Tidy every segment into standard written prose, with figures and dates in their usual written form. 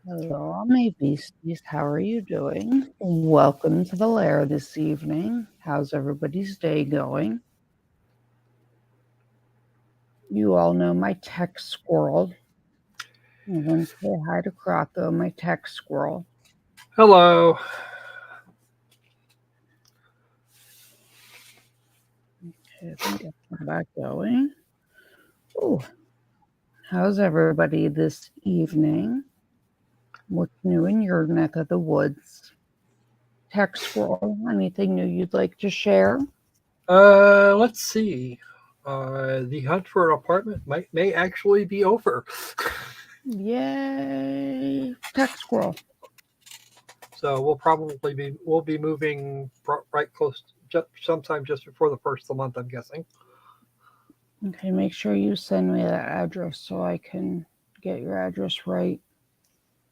Hello, my beasties. How are you doing? Welcome to the Lair this evening. How's everybody's day going? You all know my tech squirrel. I'm going to say hi to Crocco, my tech squirrel. Hello. Okay, let me get that back going. Ooh, how's everybody this evening? What's new in your neck of the woods? Tech squirrel, anything new you'd like to share? Let's see. The hunt for an apartment may actually be over. Yay, tech squirrel. So we'll be moving right close sometime just before the first of the month, I'm guessing. Okay, make sure you send me that address so I can get your address right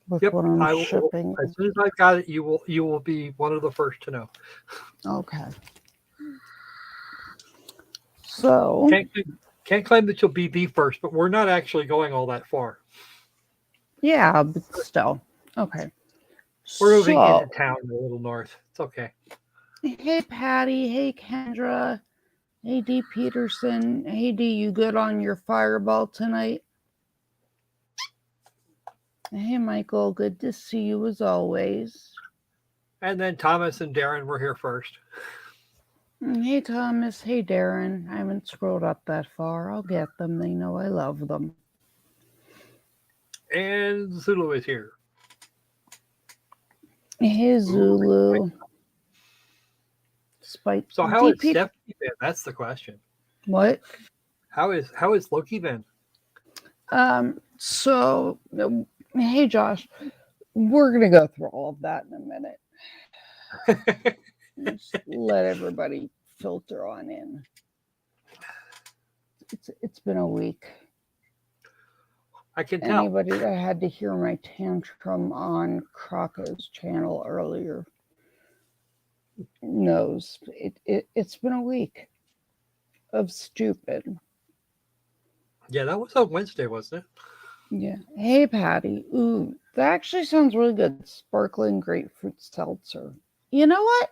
with Yep, what I'm I will. shipping. As soon as I've got it, you will be one of the first to know. Okay. So, Can't claim that you'll be the first, but we're not actually going all that far. yeah, but still. Okay. We're moving into So, town a little north. It's okay. hey, Patty. Hey, Kendra. Hey, D. Peterson. Hey, D, you good on your fireball tonight? Hey, Michael. Good to see you as always. And then Thomas and Darren were here first. Hey, Thomas. Hey, Darren. I haven't scrolled up that far. I'll get them. They know I love them. And Zulu is here. Hey, Ooh. Zulu. Spite So how is DP. Stephanie been? That's the question. What? How is Loki been? So, hey, Josh, we're going to go through all of that in a minute. Just let everybody filter on in. It's been a week. I can tell. Anybody that had to hear my tantrum on Crocco's channel earlier knows it's been a week of stupid. Yeah, that was on Wednesday, wasn't it? Yeah. Hey, Patty. Ooh, that actually sounds really good. Sparkling grapefruit seltzer. You know what?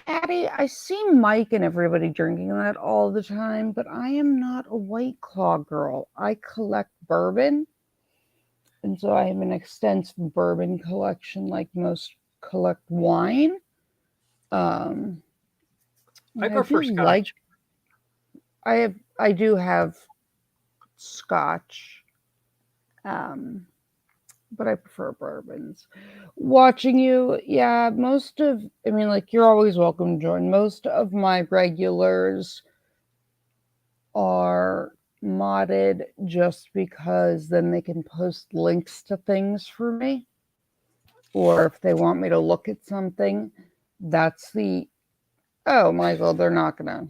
Patty, I see Mike and everybody drinking that all the time, but I am not a White Claw girl. I collect bourbon, and so I have an extensive bourbon collection, like most collect wine. Um, I I prefer do like. Scotch. I do have Scotch, um, but I prefer bourbons. Watching you, yeah, I mean, like, you're always welcome to join. Most of my regulars are modded just because then they can post links to things for me. Or if they want me to look at something, that's oh, Michael, they're not gonna.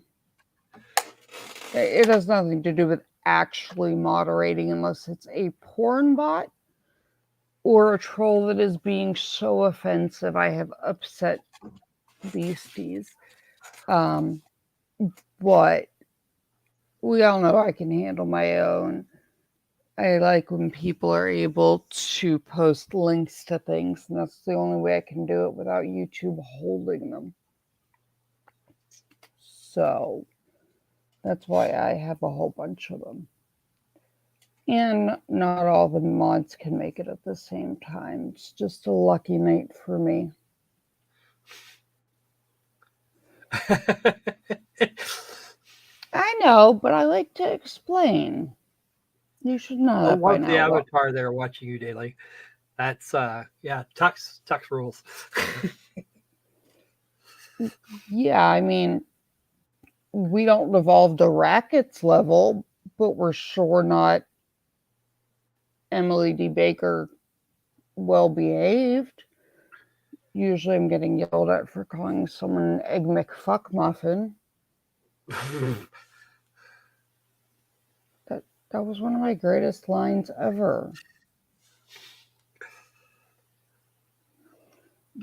It has nothing to do with actually moderating unless it's a porn bot or a troll that is being so offensive I have upset beasties. Um, but we all know I can handle my own. I like when people are able to post links to things, and that's the only way I can do it without YouTube holding them. So that's why I have a whole bunch of them. And not all the mods can make it at the same time. It's just a lucky night for me. I know, but I like to explain. You should know I that by love the now. avatar there watching you daily. That's yeah, Tux rules. Yeah, I mean, we don't evolve to Rackets level, but we're sure not Emily D. Baker well behaved. Usually I'm getting yelled at for calling someone an Egg McFuckmuffin. That that was one of my greatest lines ever.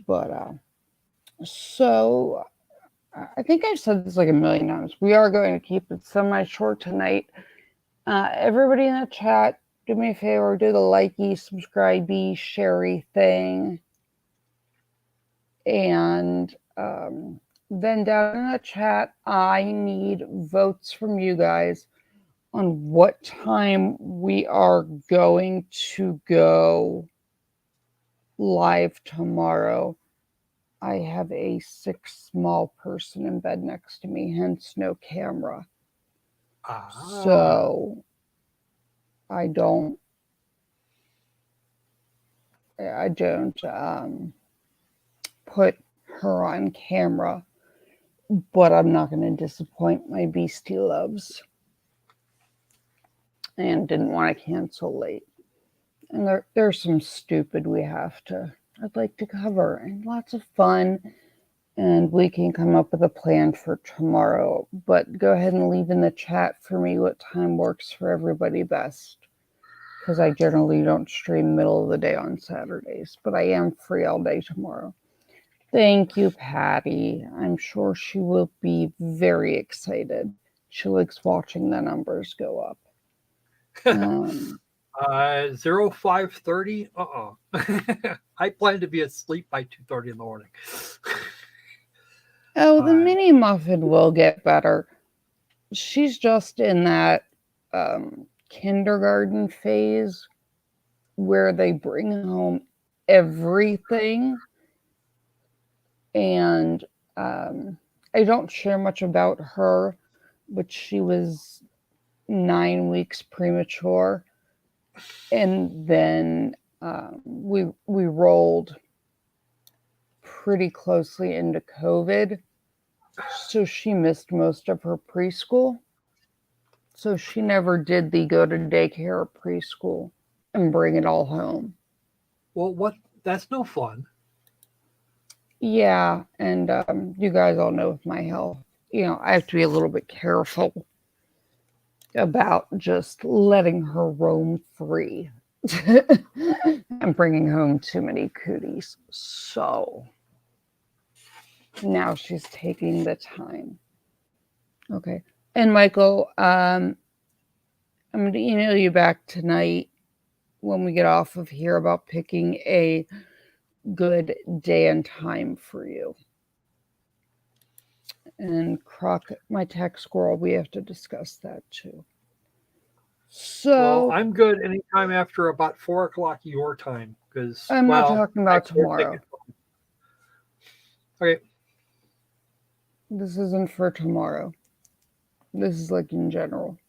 But so I think I've said this like a million times. We are going to keep it semi short tonight. Everybody in the chat, do me a favor, do the likey, subscribey, sharey thing. And then down in the chat, I need votes from you guys on what time we are going to go live tomorrow. I have a 6 small person in bed next to me, hence no camera. So I don't put her on camera, but I'm not going to disappoint my beastie loves. And didn't want to cancel late. And there's some stupid I'd like to cover, and lots of fun. And we can come up with a plan for tomorrow. But go ahead and leave in the chat for me what time works for everybody best. Because I generally don't stream middle of the day on Saturdays, but I am free all day tomorrow. Thank you, Patty. I'm sure she will be very excited. She likes watching the numbers go up. 0530. I plan to be asleep by 2:30 in the morning. Oh, the mini muffin will get better. She's just in that kindergarten phase where they bring home everything. And I don't share much about her, but she was 9 weeks premature. And then we rolled pretty closely into COVID. So she missed most of her preschool. So she never did the go to daycare or preschool and bring it all home. Well, that's no fun. Yeah, and you guys all know with my health, I have to be a little bit careful about just letting her roam free and bringing home too many cooties. So now she's taking the time. Okay. And Michael, I'm going to email you back tonight when we get off of here about picking a good day and time for you. And Croc, my tech squirrel, we have to discuss that too. So well, I'm good anytime after about 4:00 your time, because I'm not talking about tomorrow. Okay. This isn't for tomorrow. This is like in general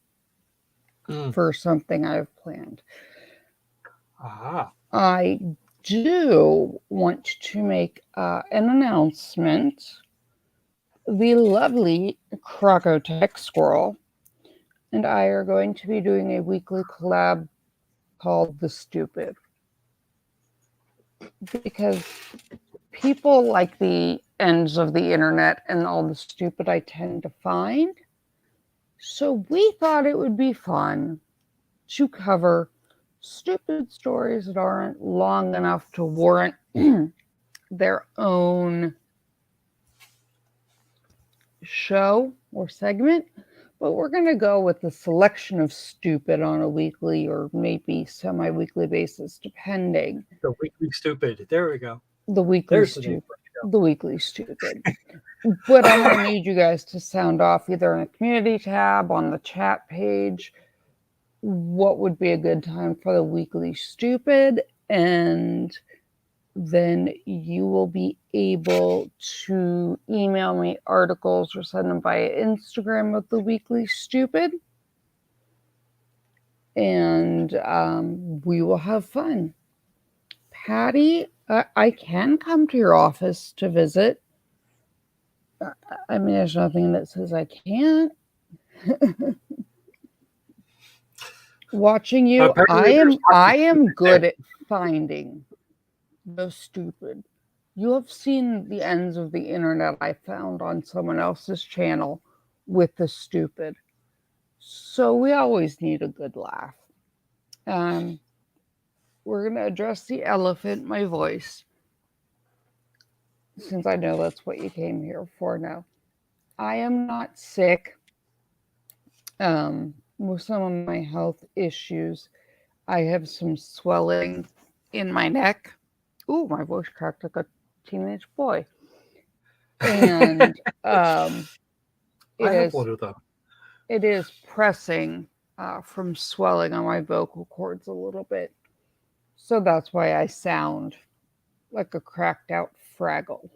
for something I've planned. I do want to make an announcement. The lovely Croco Tech Squirrel and I are going to be doing a weekly collab called The Stupid. Because people like the ends of the internet and all the stupid I tend to find. So we thought it would be fun to cover stupid stories that aren't long enough to warrant their own show or segment, but we're going to go with the selection of stupid on a weekly or maybe semi-weekly basis, depending. The weekly stupid. There we go. The weekly stupid. The weekly stupid. But I'm going to need you guys to sound off either in a community tab on the chat page. What would be a good time for the weekly stupid? And then you will be able to email me articles or send them via Instagram with the weekly stupid. And we will have fun. Patty, I can come to your office to visit. I mean, there's nothing that says I can't. Watching you, I am good at finding the stupid. You have seen the ends of the internet I found on someone else's channel with the stupid. So we always need a good laugh. We're going to address the elephant, my voice, since I know that's what you came here for now. I am not sick. With some of my health issues, I have some swelling in my neck. Ooh, my voice cracked like a teenage boy. And I it have is one of them. it is pressing from swelling on my vocal cords a little bit. So that's why I sound like a cracked out Fraggle.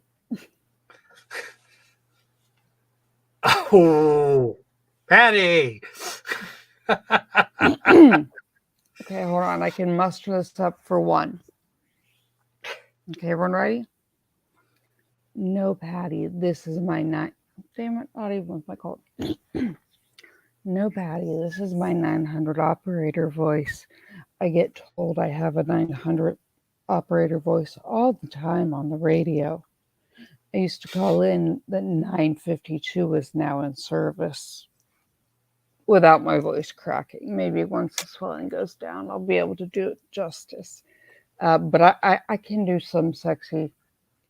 Oh, Patty. Okay, hold on. I can muster this up for one. Okay, everyone ready? No, Patty, this is my night. Damn it, not even with my cold. No, Patty, this is my 900 operator voice. I get told I have a 900 operator voice all the time on the radio. I used to call in that 952 is now in service without my voice cracking. Maybe once the swelling goes down, I'll be able to do it justice. But I can do some sexy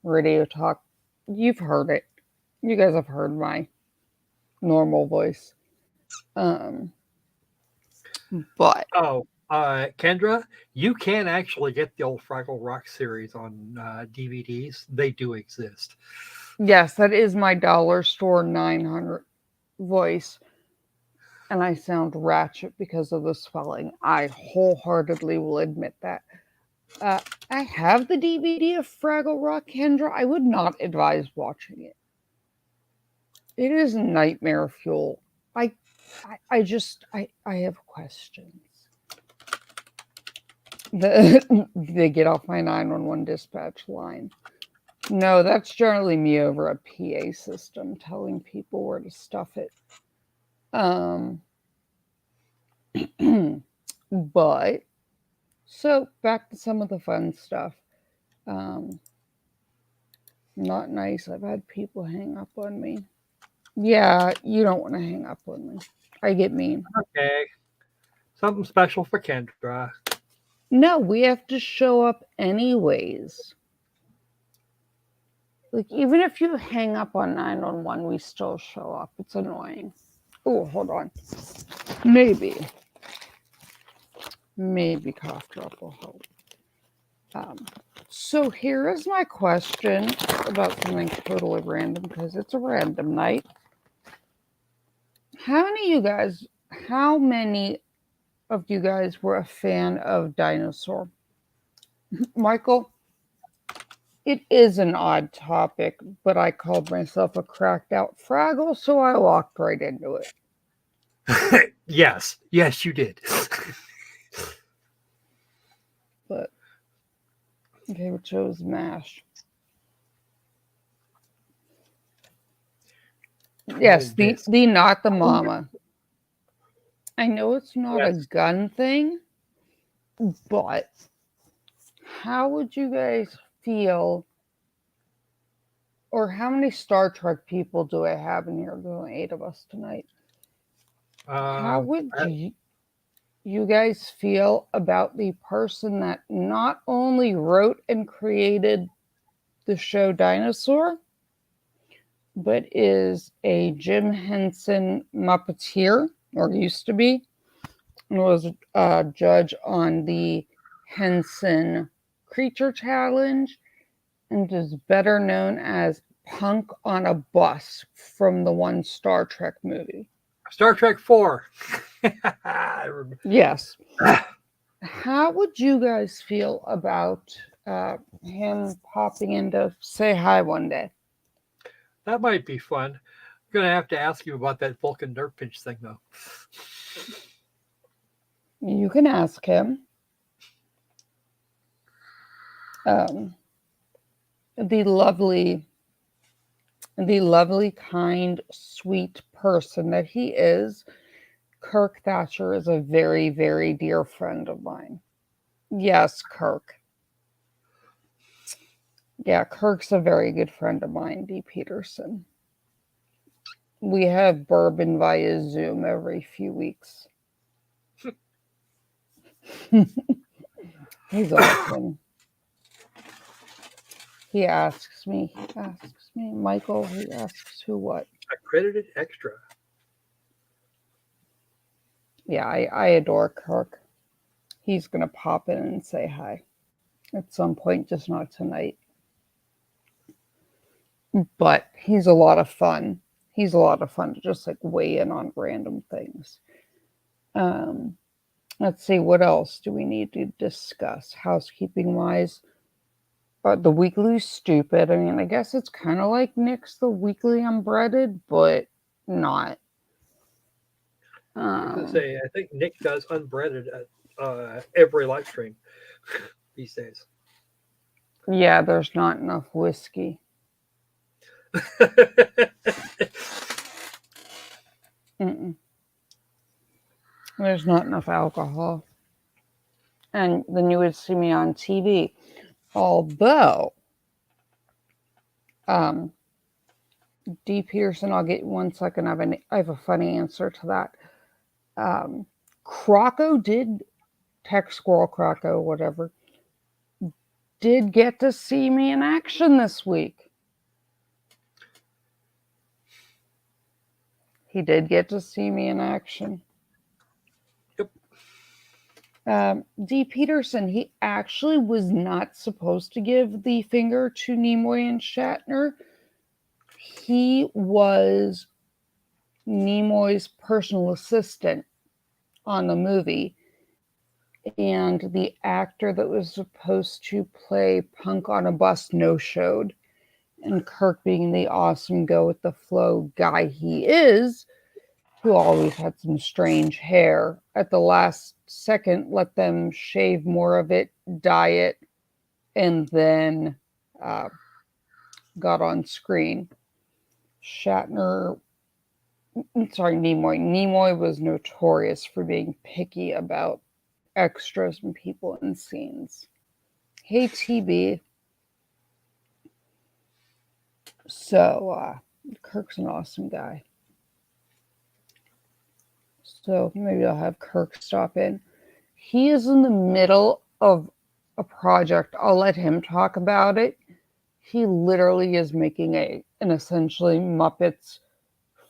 radio talk. You've heard it. You guys have heard my normal voice. Um, but Oh, Kendra, you can actually get the old Fraggle Rock series on DVDs. They do exist. yes, that is my dollar store 900 voice. And I sound ratchet because of the swelling. I wholeheartedly will admit that. Uh, I have the DVD of Fraggle Rock, Kendra. I would not advise watching it. It is nightmare fuel. I, I have questions. They get off my 911 dispatch line. No, that's generally me over a PA system telling people where to stuff it. Um, but so back to some of the fun stuff. Um, not nice. I've had people hang up on me. Yeah, you don't want to hang up on me. I get mean. Okay. Something special for Kendra. No, we have to show up anyways. Like, even if you hang up on 911, we still show up. It's annoying. Oh, hold on. Maybe. Maybe cough drop will help. Um, so here is my question about something totally random because it's a random night. How many of you guys were a fan of Dinosaur? Michael, it is an odd topic, but I called myself a cracked out Fraggle, so I walked right into it. Yes, yes, you did. But okay, we chose MASH. Yes, the not the mama. I know it's not a Yes. gun thing, but how would you guys feel? Or how many Star Trek people do I have in here? There are 8 of us tonight. How Um, would I- you guys feel about the person that not only wrote and created the show Dinosaur, but is a Jim Henson Muppeteer, or used to be, and was a judge on the Henson Creature Challenge, and is better known as Punk on a Bus from the one Star Trek movie. Star Trek 4. Yes. How would you guys feel about him popping in to say hi one day? That might be fun. I'm going to have to ask you about that Vulcan nerve pinch thing, though. You can ask him. Um, the lovely, kind, sweet person that he is, Kirk Thatcher is a very, very dear friend of mine. Yes, Kirk. Yeah, Kirk's a very good friend of mine, D. Peterson. We have bourbon via Zoom every few weeks. He's awesome. He asks me, Michael, he asks who what? Accredited extra. Yeah, I adore Kirk. He's going to pop in and say hi at some point, just not tonight. But he's a lot of fun. He's a lot of fun to just like weigh in on random things. Let's see, what else do we need to discuss housekeeping wise? The weekly stupid. I mean, I guess it's kind of like Nick's the weekly unbreaded, but not. I was gonna Um, say, I think Nick does unbreaded at every live stream these days. yeah, there's not enough whiskey. Mm-mm. There's not enough alcohol. And then you would see me on TV. Although, D. Peterson, I'll get you 1 second. I have a funny answer to that. Croco did, Tech Squirrel Croco, whatever, did get to see me in action this week. He did get to see me in action. Yep. D. Peterson, he actually was not supposed to give the finger to Nimoy and Shatner. He was Nimoy's personal assistant on the movie. And the actor that was supposed to play Punk on a Bus no-showed. And Kirk, being the awesome go with the flow guy he is, who always had some strange hair, at the last second let them shave more of it, dye it, and then got on screen. Nimoy was notorious for being picky about extras and people in scenes. Hey, TB. So, Kirk's an awesome guy. So maybe I'll have Kirk stop in. He is in the middle of a project. I'll let him talk about it. He literally is making an essentially Muppets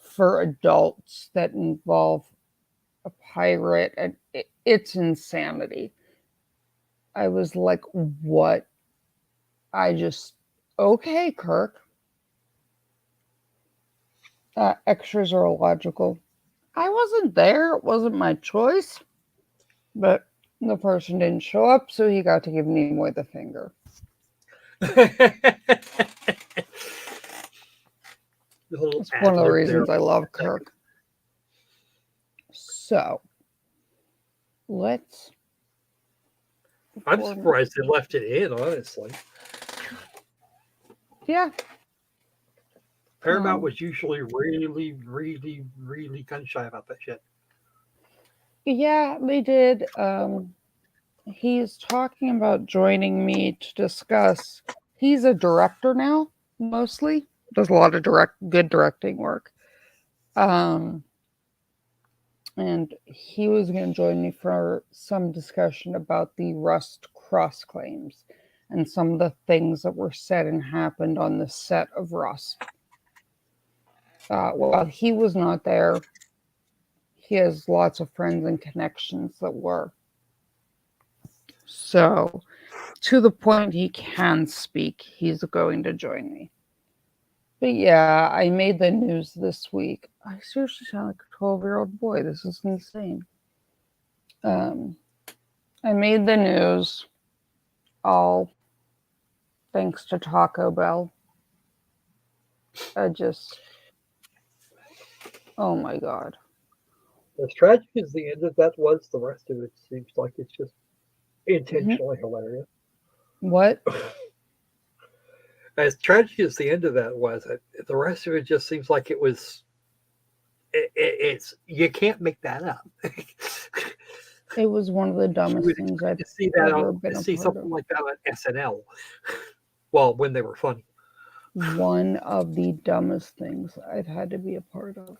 for adults that involve a pirate, and it's insanity. I was like, what? Okay, Kirk. Extras are illogical. I wasn't there. It wasn't my choice. But the person didn't show up, so he got to give Nimoy the finger. It's one of the reasons I love Kirk. So, let's... I'm surprised they left it in, honestly. Yeah. Paramount was usually really, really, really gun shy about that shit. Yeah, they did. He's talking about joining me to discuss. He's a director now, mostly. Does a lot of good directing work. And he was going to join me for some discussion about the Rust cross claims and some of the things that were said and happened on the set of Rust. While he was not there, he has lots of friends and connections that were. So, to the point he can speak, he's going to join me. But yeah, I made the news this week. I seriously sound like a 12-year-old boy. This is insane. I made the news all thanks to Taco Bell. Oh my God. As tragic as the end of that was, the rest of it seems like it's just intentionally hilarious. What? As tragic as the end of that was, the rest of it just seems like it was. It's you can't make that up. It was one of the dumbest things I've ever been a part of. See something like that on SNL. Well, when they were funny. One of the dumbest things I've had to be a part of.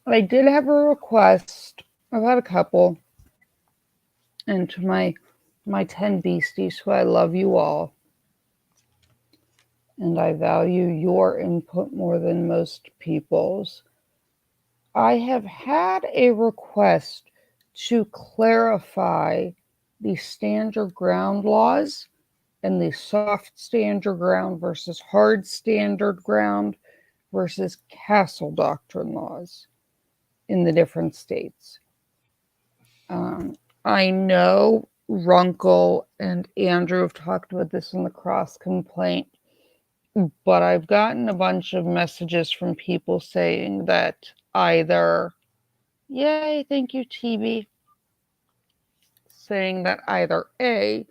I did have a request. I've had a couple. And to my 10 beasties, who I love you all. And I value your input more than most people's. I have had a request to clarify the stand your ground laws and the soft stand your ground versus hard standard ground versus castle doctrine laws in the different states. I know Runkle and Andrew have talked about this in the cross complaint, but I've gotten a bunch of messages from people saying that either, yay, thank you, TB, saying that either A,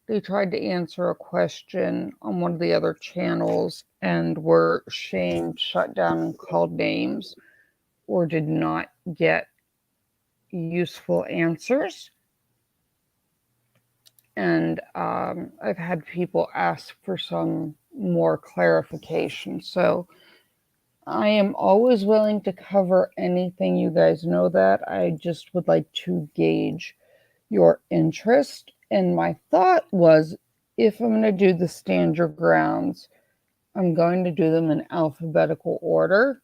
they tried to answer a question on one of the other channels and were shamed, shut down, and called names, or did not get useful answers. And I've had people ask for some more clarification. So I am always willing to cover anything. You guys know that. I just would like to gauge your interest. And my thought was, if I'm going to do the stand your grounds, I'm going to do them in alphabetical order.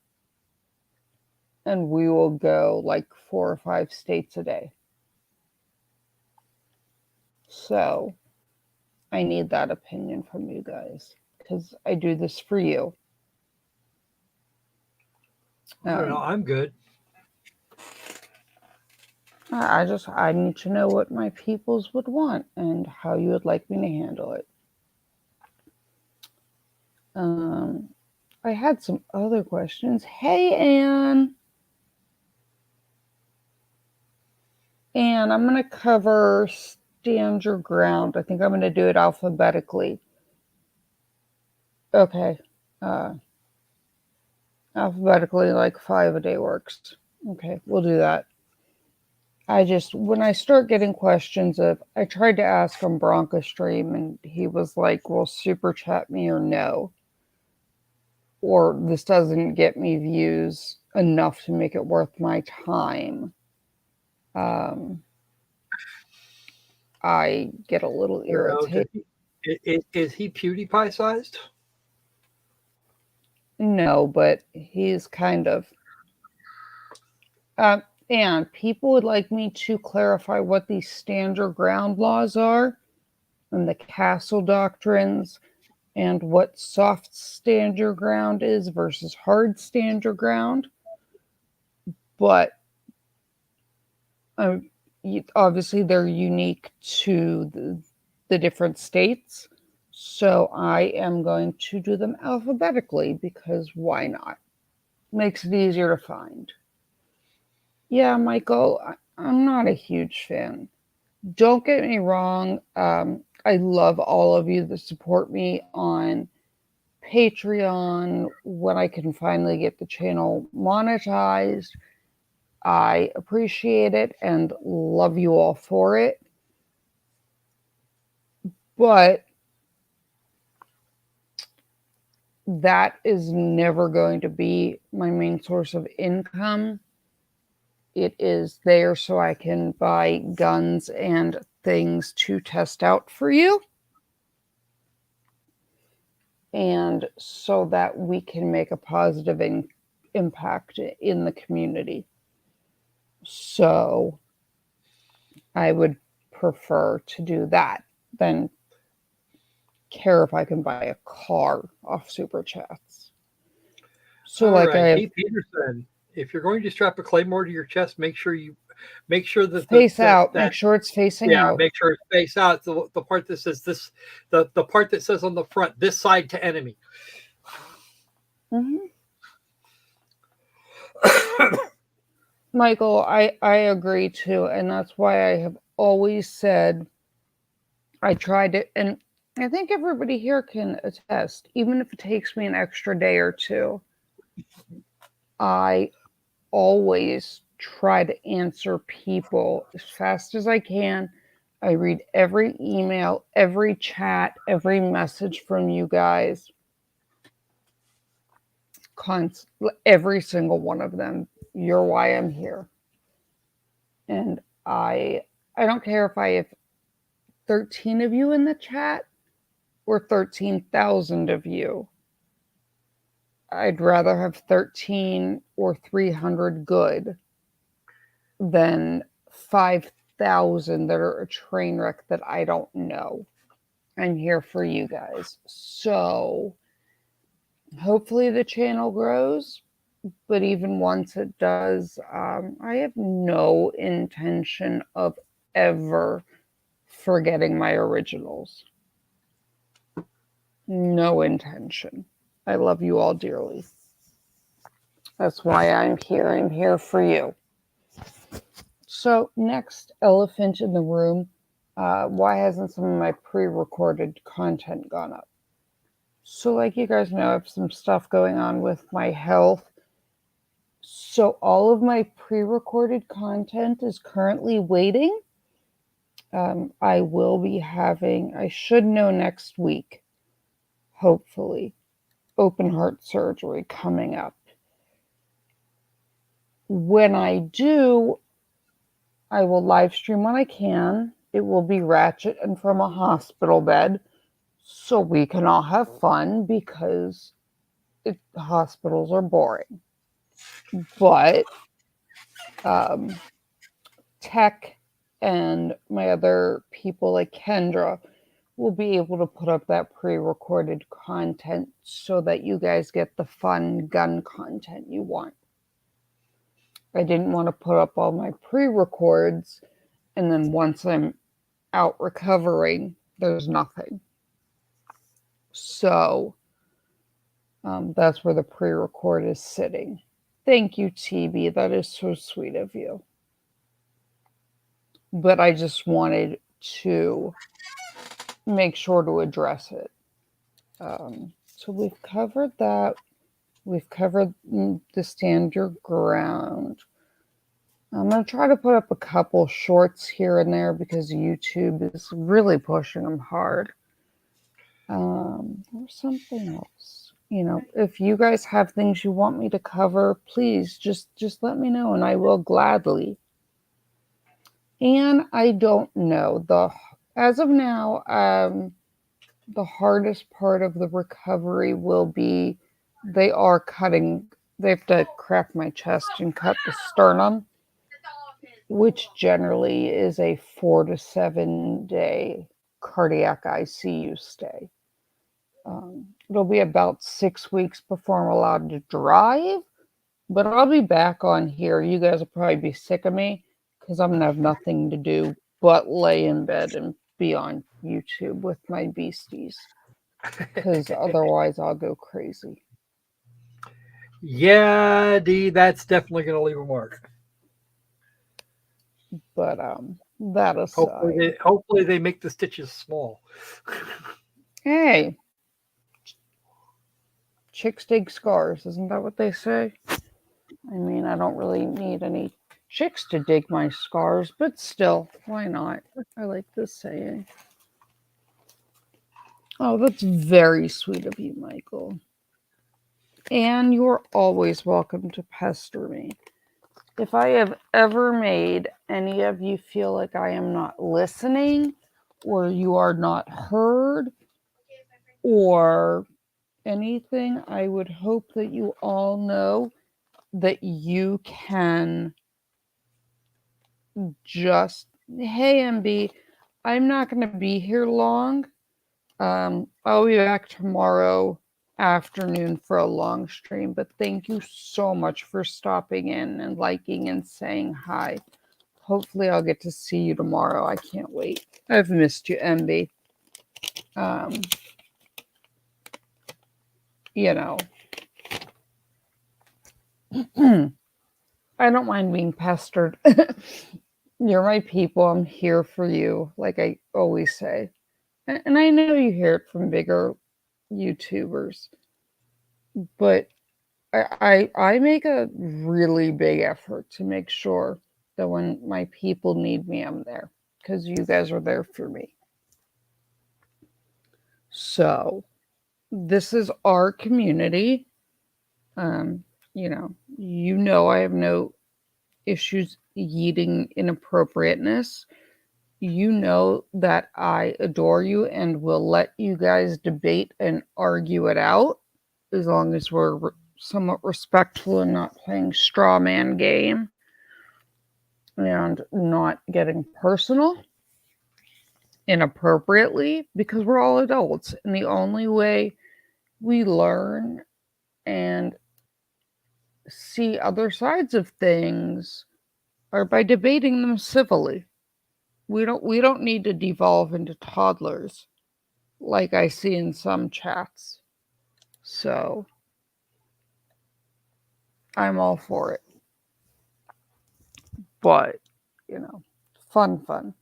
And we will go like 4 or 5 states a day. So I need that opinion from you guys because I do this for you. I don't know. I'm good. I need to know what my peoples would want and how you would like me to handle it. I had some other questions. Hey, Anne. Anne, I'm going to cover stand your ground. I think I'm going to do it alphabetically. Okay. Alphabetically, like 5 a day works. Okay, we'll do that. When I start getting questions I tried to ask on Bronca Stream and he was like, well, super chat me or no. Or this doesn't get me views enough to make it worth my time. I get a little irritated. Is he PewDiePie sized? No, but he's kind of. And people would like me to clarify what these stand your ground laws are and the castle doctrines and what soft stand your ground is versus hard stand your ground. But obviously they're unique to the different states. So I am going to do them alphabetically because why not? Makes it easier to find. Yeah, Michael, I'm not a huge fan. Don't get me wrong. I love all of you that support me on Patreon when I can finally get the channel monetized. I appreciate it and love you all for it. But that is never going to be my main source of income. It is there so I can buy guns and things to test out for you. And so that we can make a positive impact in the community. So I would prefer to do that than care if I can buy a car off Super Chats. So all like right. Hey Peterson, if you're going to strap a claymore to your chest, make sure that face out. Make sure it's facing out. Make sure it's face out. The part that says this, the part that says on the front, this side to enemy. Mm-hmm. Michael, I agree too, and that's why I have always said I tried it, and I think everybody here can attest, even if it takes me an extra day or two, I always try to answer people as fast as I can. I read every email, every chat, every message from you guys. Every single one of them. You're why I'm here. And I don't care if I have 13 of you in the chat or 13,000 of you. I'd rather have 13 or 300 good than 5,000 that are a train wreck that I don't know. I'm here for you guys. So hopefully the channel grows, but even once it does, I have no intention of ever forgetting my originals. No intention. I love you all dearly. That's why I'm here. I'm here for you. So next elephant in the room, why hasn't some of my pre-recorded content gone up? So like you guys know, I have some stuff going on with my health. So all of my pre-recorded content is currently waiting. I will be having, I should know next week, hopefully, open heart surgery coming up. When I do, I will live stream when I can. It will be ratchet and from a hospital bed, so we can all have fun because hospitals are boring. But Tech and my other people like Kendra will be able to put up that pre-recorded content so that you guys get the fun gun content you want. I didn't want to put up all my pre-records and then once I'm out recovering, there's nothing. So that's where the pre-record is sitting. Thank you, TB. That is so sweet of you. But I just wanted to make sure to address it. So we've covered that. We've covered the stand your ground. I'm going to try to put up a couple shorts here and there because YouTube is really pushing them hard. Or something else. You know, if you guys have things you want me to cover, please just let me know and I will gladly. And I don't know. As of now, the hardest part of the recovery will be they have to crack my chest and cut the sternum, which generally is a 4 to 7 day cardiac ICU stay. It'll be about 6 weeks before I'm allowed to drive, but I'll be back on here. You guys will probably be sick of me because I'm going to have nothing to do but lay in bed and be on YouTube with my beasties because otherwise I'll go crazy. Yeah, Dee, that's definitely going to leave a mark. But that aside, hopefully they make the stitches small. hey, chicks dig scars, isn't that what they say? I mean, I don't really need any chicks to dig my scars, but still, why not? I like this saying. Oh, that's very sweet of you, Michael. And you're always welcome to pester me. If I have ever made any of you feel like I am not listening, or you are not heard, or anything, I would hope that you all know that you can just, hey, MB, I'm not going to be here long. I'll be back tomorrow afternoon for a long stream, but thank you so much for stopping in and liking and saying hi. Hopefully I'll get to see you tomorrow. I can't wait. I've missed you, MB. You know, I don't mind being pestered. You're my people. I'm here for you, like I always say. And I know you hear it from bigger YouTubers, but I make a really big effort to make sure that when my people need me, I'm there because you guys are there for me. So this is our community. You know I have no issues eating inappropriateness. You know that I adore you and will let you guys debate and argue it out as long as we're somewhat respectful and not playing straw man game. and not getting personal inappropriately, because we're all adults. And the only way we learn and see other sides of things are by debating them civilly. We don't need to devolve into toddlers like I see in some chats. So I'm all for it. But, fun.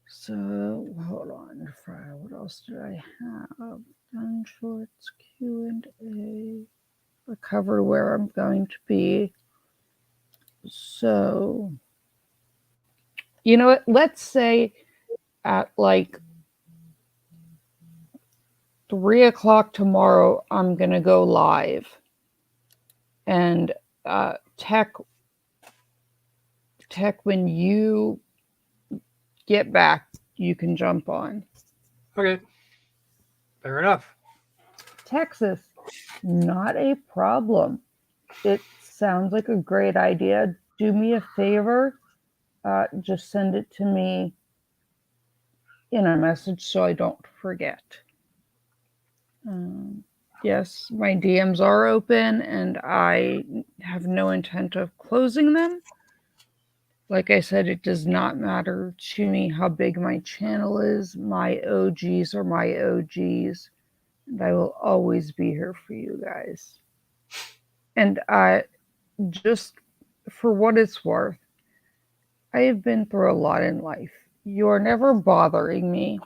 So hold on, what else did I have? Gun shorts, Q&A. I covered where I'm going to be. So, you know what? Let's say at like 3 o'clock tomorrow, I'm gonna go live, and tech, when you get back, you can jump on. Okay. Fair enough. Texas, not a problem. It sounds like a great idea. Do me a favor, just send it to me in a message so I don't forget. Yes, my DMs are open and I have no intent of closing them. Like I said, it does not matter to me how big my channel is. My OGs are my OGs, and I will always be here for you guys. And just for what it's worth, I have been through a lot in life. You're never bothering me.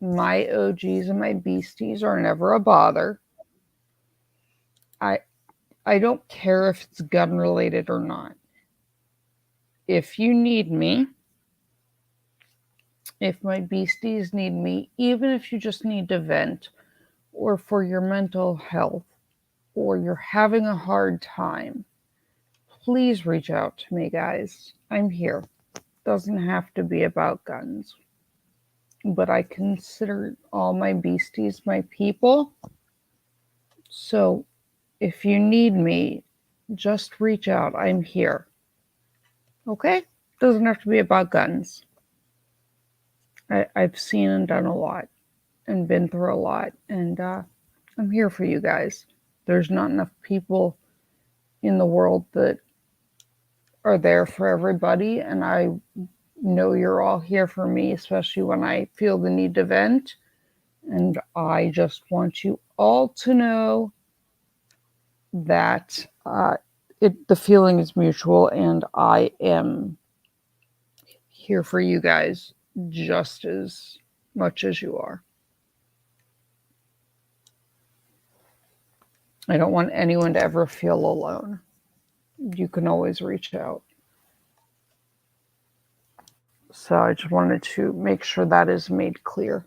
My OGs and my beasties are never a bother. I don't care if it's gun related or not. If you need me, if my beasties need me, even if you just need to vent or for your mental health or you're having a hard time, please reach out to me, guys. I'm here. Doesn't have to be about guns. But I consider all my beasties my people. So if you need me, just reach out. I'm here. Okay? Doesn't have to be about guns. I've seen and done a lot and been through a lot, and I'm here for you guys. There's not enough people in the world that are there for everybody, and I know you're all here for me, especially when I feel the need to vent. And I just want you all to know that the feeling is mutual, and I am here for you guys just as much as you are. I don't want anyone to ever feel alone. You can always reach out. So I just wanted to make sure that is made clear.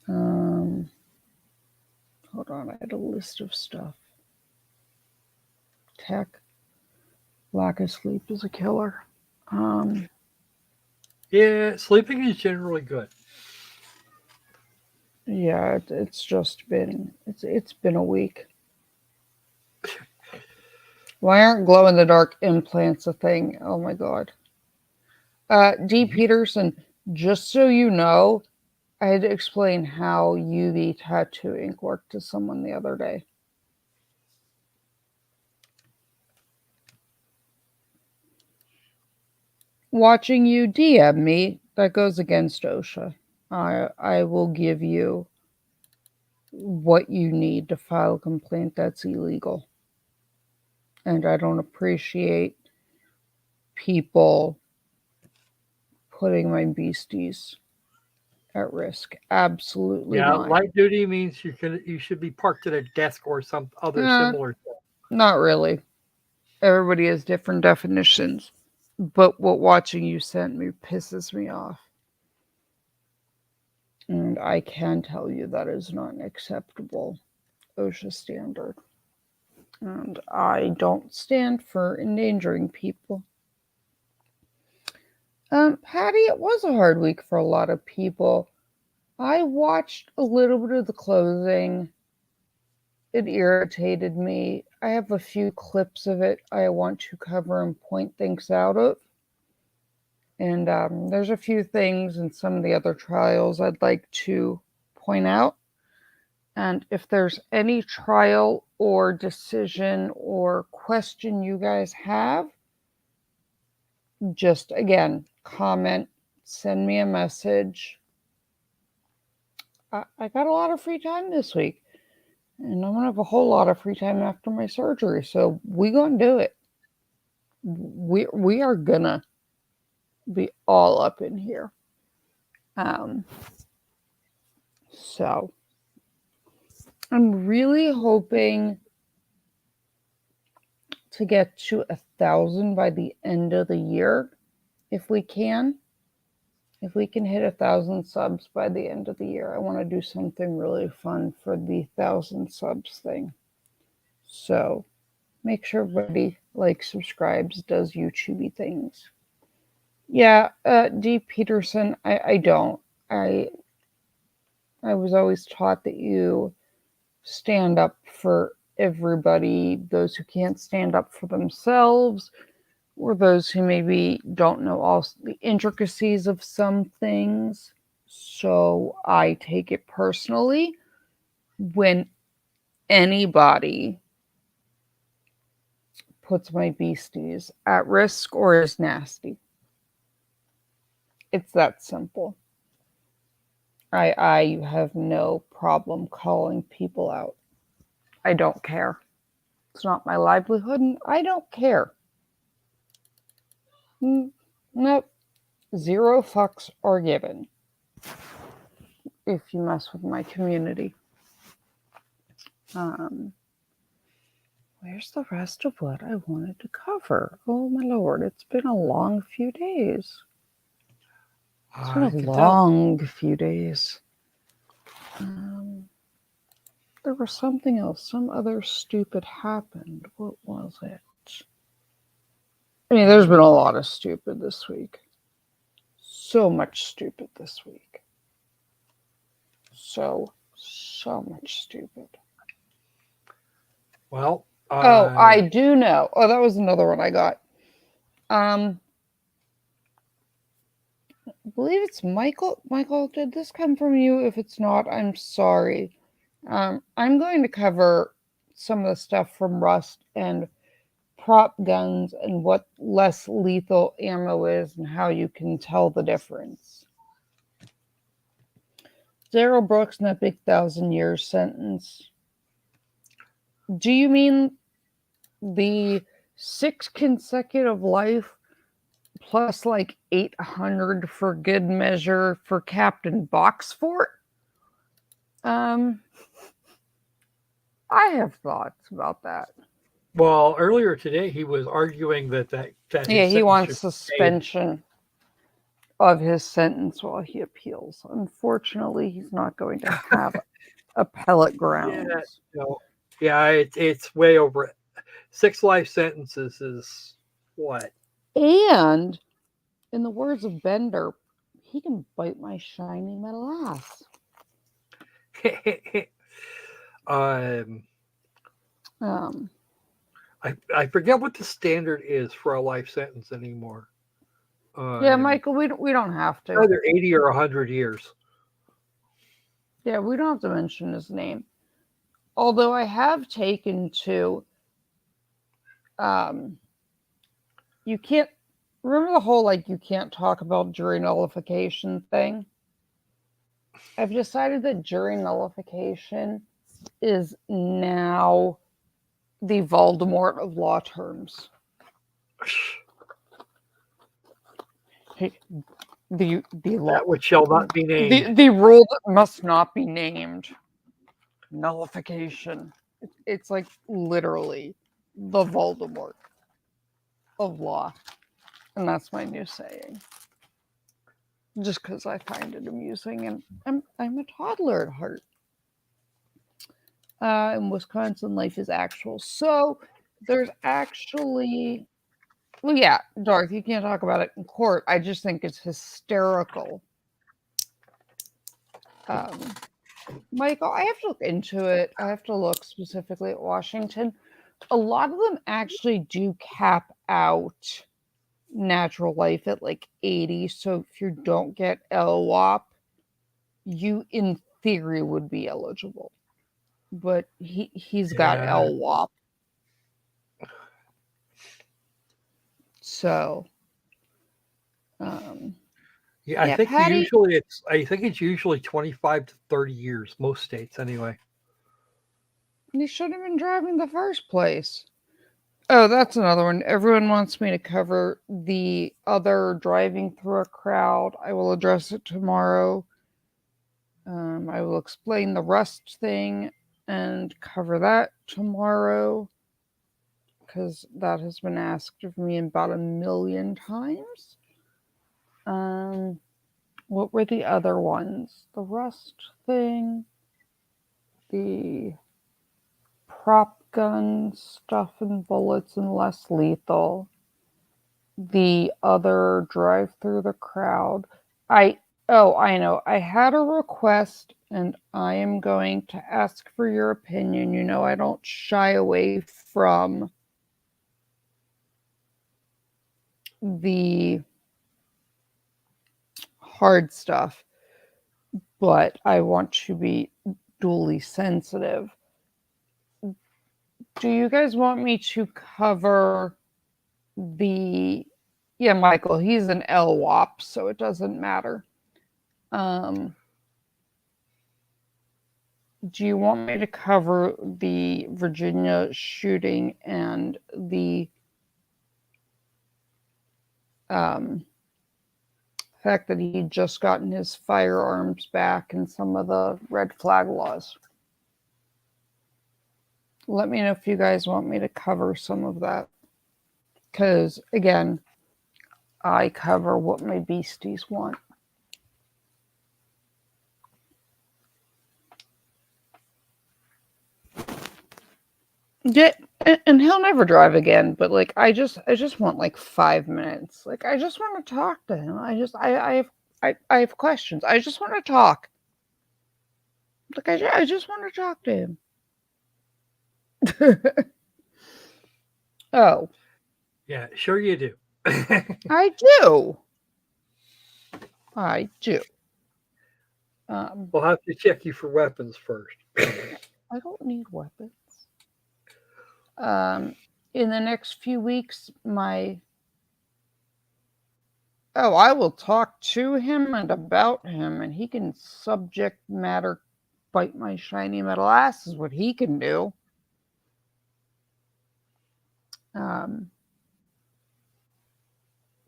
Hold on, I had a list of stuff. Tech, lack of sleep is a killer. Yeah, sleeping is generally good. Yeah, it's just been it's been a week. Why aren't glow in the dark implants a thing? Oh my god. D. Peterson, just so you know, I had to explain how UV tattoo ink worked to someone the other day. Watching you DM me, that goes against OSHA. I will give you what you need to file a complaint that's illegal. And I don't appreciate people putting my beasties at risk. Absolutely Yeah, not. light duty means you should be parked at a desk or some other similar thing. Not really. Everybody has different definitions. But what watching you sent me pisses me off. And I can tell you that is not an acceptable OSHA standard. And I don't stand for endangering people. Patty, it was a hard week for a lot of people. I watched a little bit of the closing, it irritated me. I have a few clips of it I want to cover and point things out of. And there's a few things in some of the other trials I'd like to point out. And if there's any trial or decision or question you guys have, just again, comment, send me a message. I got a lot of free time this week. And I'm going to have a whole lot of free time after my surgery. So we going to do it. We are going to be all up in here. So I'm really hoping to get to 1,000 by the end of the year, if we can. If we can hit 1,000 subs by the end of the year, I want to do something really fun for the 1,000 subs thing. So make sure everybody subscribes, does YouTubey things. Yeah, D. Peterson, I don't. I was always taught that you stand up for everybody, those who can't stand up for themselves, or those who maybe don't know all the intricacies of some things. So I take it personally when anybody puts my beasties at risk or is nasty. It's that simple. I have no problem calling people out. I don't care. It's not my livelihood, and I don't care. Nope. 0 fucks are given if you mess with my community. Where's the rest of what I wanted to cover? Oh my lord, it's been a long few days. It's been a long few days. There was something else. Some other stupid happened. What was it? I mean, there's been a lot of stupid this week. So much stupid this week. So much stupid. Well, I do know. Oh, that was another one I got. I believe it's Michael. Michael, did this come from you? If it's not, I'm sorry. I'm going to cover some of the stuff from Rust and prop guns and what less lethal ammo is and how you can tell the difference. Daryl Brooks and that big 1,000-year sentence. Do you mean the 6 consecutive life plus 800 for good measure for Captain Boxfort? I have thoughts about that. Well, earlier today he was arguing that he wants suspension of his sentence while he appeals. Unfortunately, he's not going to have appellate grounds. It's way over it. 6 life sentences is what? And in the words of Bender, he can bite my shiny metal ass. I forget what the standard is for a life sentence anymore. Yeah, Michael, we don't have to. Either 80 or 100 years. Yeah, we don't have to mention his name. Although I have taken to, you can't, remember the whole you can't talk about jury nullification thing? I've decided that jury nullification is now the Voldemort of law terms. The law, that which shall not be named. The rule that must not be named. Nullification. It's literally the Voldemort of law. And that's my new saying. Just because I find it amusing, and I'm a toddler at heart. In Wisconsin, life is actual. So there's actually, well, yeah, Darth, you can't talk about it in court. I just think it's hysterical. Michael, I have to look into it. I have to look specifically at Washington. A lot of them actually do cap out natural life at like 80. So if you don't get LWAP, you in theory would be eligible. But he's got Yeah. LWAP. So Yeah, I yeah, think Patty, it's usually 25 to 30 years, most states anyway. you shouldn't have been driving in the first place. Oh, that's another one. Everyone wants me to cover the other driving through a crowd. I will address it tomorrow. I will explain the rust thing and cover that tomorrow because that has been asked of me about 1,000,000 times. What were the other ones? The rust thing, the prop gun stuff and bullets and less lethal, the other drive through the crowd. I know. I had a request and I am going to ask for your opinion. You know, I don't shy away from the hard stuff, but I want to be duly sensitive. Do you guys want me to cover the yeah, Michael, he's an LWAP, so it doesn't matter. Um, do you want me to cover the Virginia shooting and the um, fact that he'd just gotten his firearms back and some of the red flag laws? Let me know if you guys want me to cover some of that. Because, again, I cover what my beasties want. Yeah, and he'll never drive again. But like, I just want like 5 minutes. Like, I just want to talk to him. I have questions. I just want to talk. Like, I just want to talk to him. Oh, Yeah, sure you do. I do. I do. We'll have to check you for weapons first. I don't need weapons. In the next few weeks, I will talk to him and about him, and he can subject matter bite my shiny metal ass is what he can do. Um,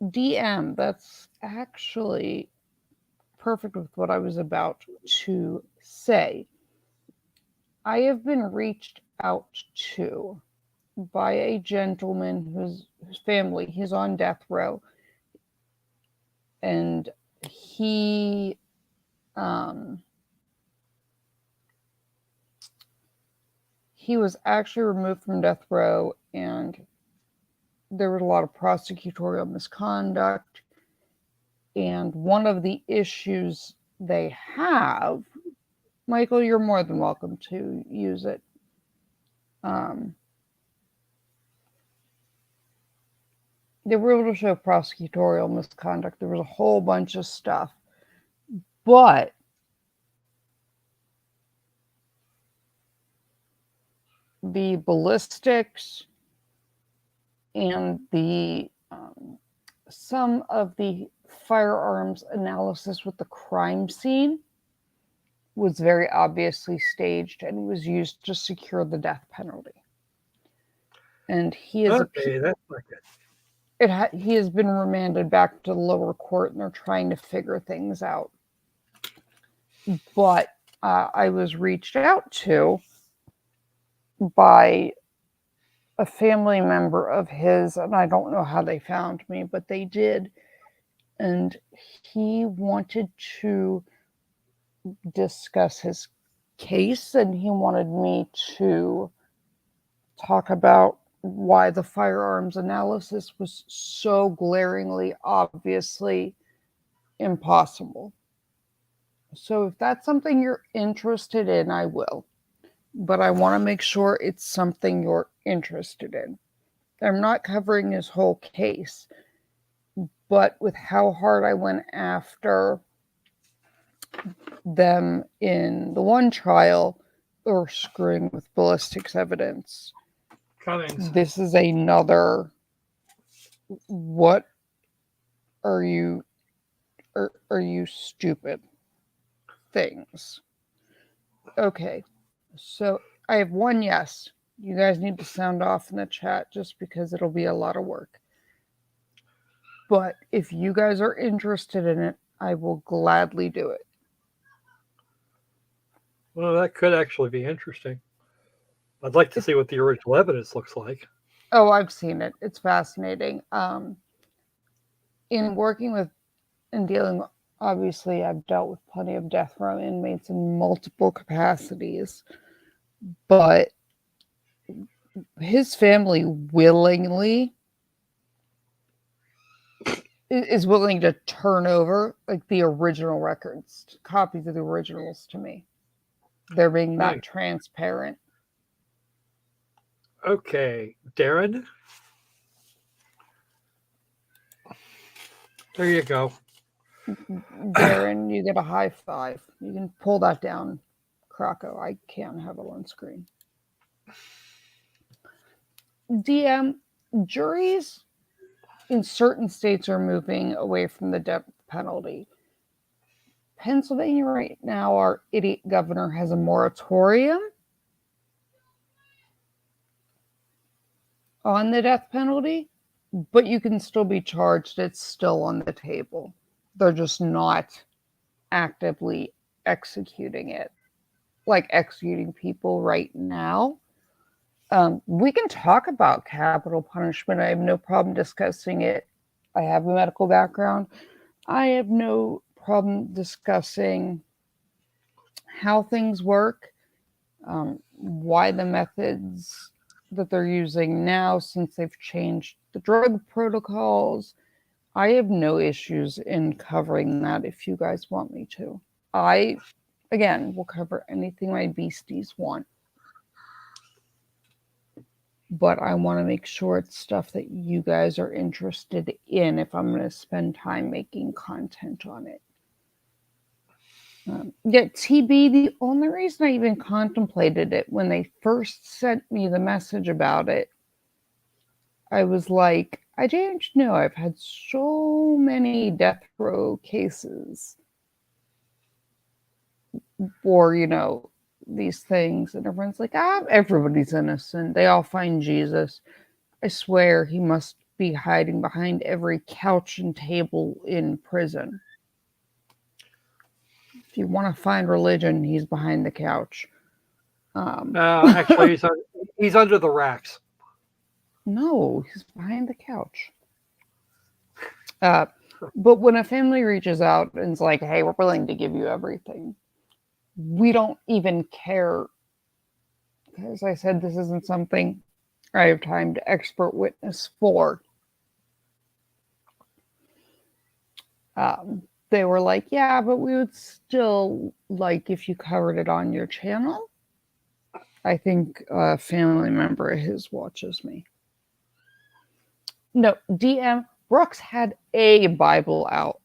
DM, that's actually perfect with what I was about to say. I have been reached out to by a gentleman whose family, he's on death row, and he was actually removed from death row, and there was a lot of prosecutorial misconduct. And one of the issues they have, Michael, you're more than welcome to use it. They were able to show prosecutorial misconduct. There was a whole bunch of stuff. But the ballistics and the some of the firearms analysis with the crime scene was very obviously staged and was used to secure the death penalty. And he is Okay, that's not good. he has been remanded back to the lower court, and they're trying to figure things out. But I was reached out to by a family member of his, and I don't know how they found me, but they did. And he wanted to discuss his case, and he wanted me to talk about why the firearms analysis was so glaringly, obviously impossible. So if that's something you're interested in, I will. But I want to make sure it's something you're interested in. I'm not covering his whole case, but with how hard I went after them in the one trial or screwing with ballistics evidence, Cummings. this is another what are you are you stupid things. Okay, so I have one yes. You guys need to sound off in the chat just because it'll be a lot of work. But if you guys are interested in it, I will gladly do it. Well, that could actually be interesting. I'd like to see what the original evidence looks like. Oh, I've seen it. It's fascinating. In working with and dealing, obviously, I've dealt with plenty of death row inmates in multiple capacities, but his family willingly is willing to turn over like the original records, copies of the originals to me. They're being that transparent. Okay, Darren. There you go. Darren, you get a high five. You can pull that down, Krakow. I can't have it on screen. DM, juries in certain states are moving away from the death penalty. Pennsylvania right now, our idiot governor has a moratorium on the death penalty, but you can still be charged. It's still on the table. They're just not actively executing it, like executing people right now. We can talk about capital punishment. I have no problem discussing it. I have a medical background. I have no problem discussing how things work, why the methods that they're using now, since they've changed the drug protocols. I have no issues in covering that if you guys want me to. I, again, will cover anything my beasties want. But I want to make sure it's stuff that you guys are interested in if I'm going to spend time making content on it. Yeah, TB, the only reason I even contemplated it when they first sent me the message about it, I was like, I didn't know I've had so many death row cases for, these things. And everyone's like, everybody's innocent. They all find Jesus. I swear he must be hiding behind every couch and table in prison. If you want to find religion, he's behind the couch. Actually, he's under the racks. No, he's behind the couch. But when a family reaches out and is like, hey, we're willing to give you everything, we don't even care. As I said, this isn't something I have time to expert witness for. They were like, yeah, but we would still like if you covered it on your channel. I think a family member of his watches me. No, DM, Brooks had a Bible out.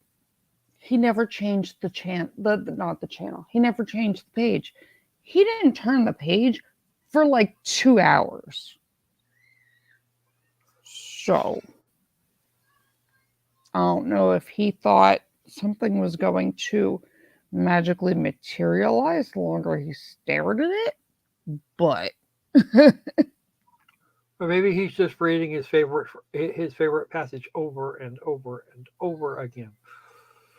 He never changed the not the channel. He never changed the page. He didn't turn the page for like 2 hours. So, I don't know if he thought something was going to magically materialize the longer he stared at it, but Or maybe he's just reading his favorite passage over and over and over again.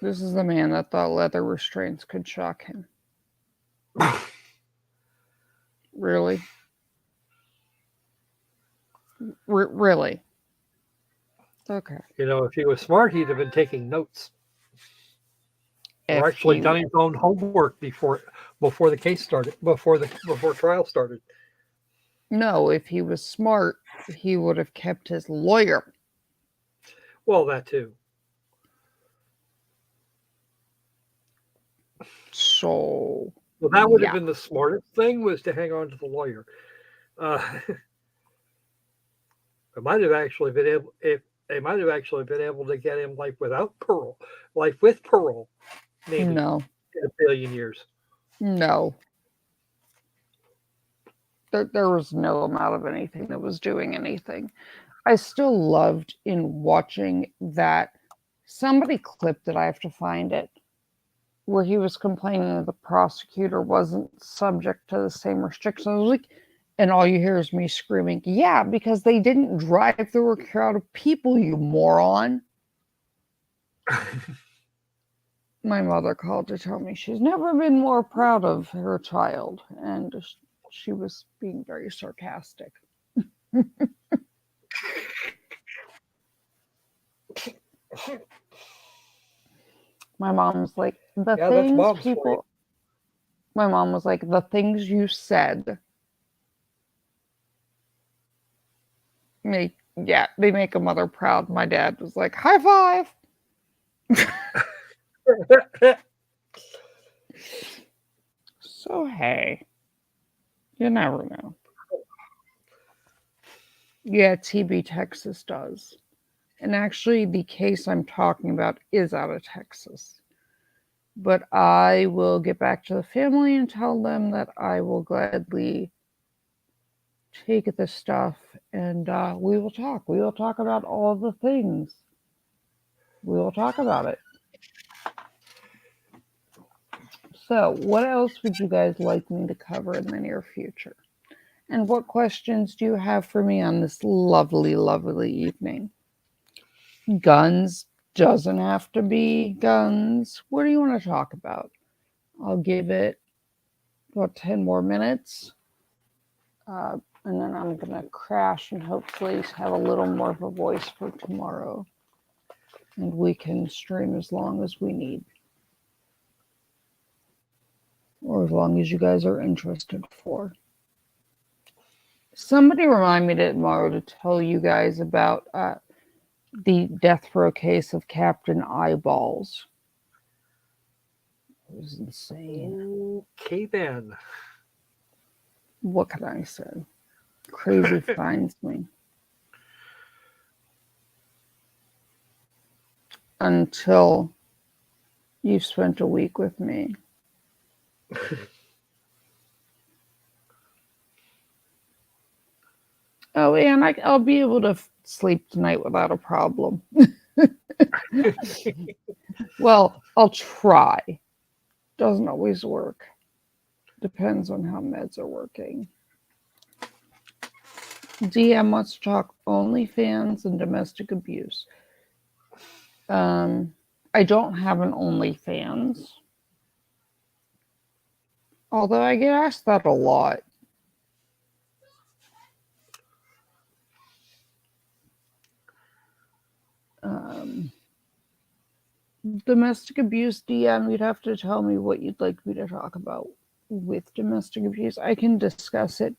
this is the man that thought leather restraints could shock him. Really? Really? Okay. If he was smart, he'd have been taking notes. Or actually done his own homework before the case started, before trial started. No, if he was smart, he would have kept his lawyer. Well, that too. So, Well, that would have yeah. been the smartest thing, was to hang on to the lawyer. It might have actually been able if they might have actually been able to get him life without parole, life with parole, maybe No, in a billion years. no. There was no amount of anything that was doing anything. I still loved in watching that somebody clipped it, I have to find it, where he was complaining that the prosecutor wasn't subject to the same restrictions. I was like, and all you hear is me screaming, yeah, because they didn't drive through a crowd of people, you moron. My mother called to tell me she's never been more proud of her child, and she was being very sarcastic. My mom was like, the Yeah, that's things mom's for you. people, my mom was like, the things you said they make a mother proud. My dad was like, high five. So, hey, you never know. Yeah, TB Texas does. And actually, the case I'm talking about is out of Texas. But I will get back to the family and tell them that I will gladly take the stuff and we will talk. We will talk about all the things. We will talk about it. So, what else would you guys like me to cover in the near future? And what questions do you have for me on this lovely, lovely evening? Guns doesn't have to be guns. What do you want to talk about? I'll give it about 10 more minutes. And then I'm going to crash and hopefully have a little more of a voice for tomorrow. And we can stream as long as we need. Or as long as you guys are interested for. Somebody remind me tomorrow to tell you guys about the death row case of Captain Eyeballs. It was insane. Okay, then. What can I say? Crazy finds me. Until you've spent a week with me. Oh, and I'll be able to sleep tonight without a problem. Well, I'll try. Doesn't always work. Depends on how meds are working. DM wants to talk OnlyFans and domestic abuse. I don't have an OnlyFans. Although I get asked that a lot. Domestic abuse DM, you'd have to tell me what you'd like me to talk about with domestic abuse. I can discuss it.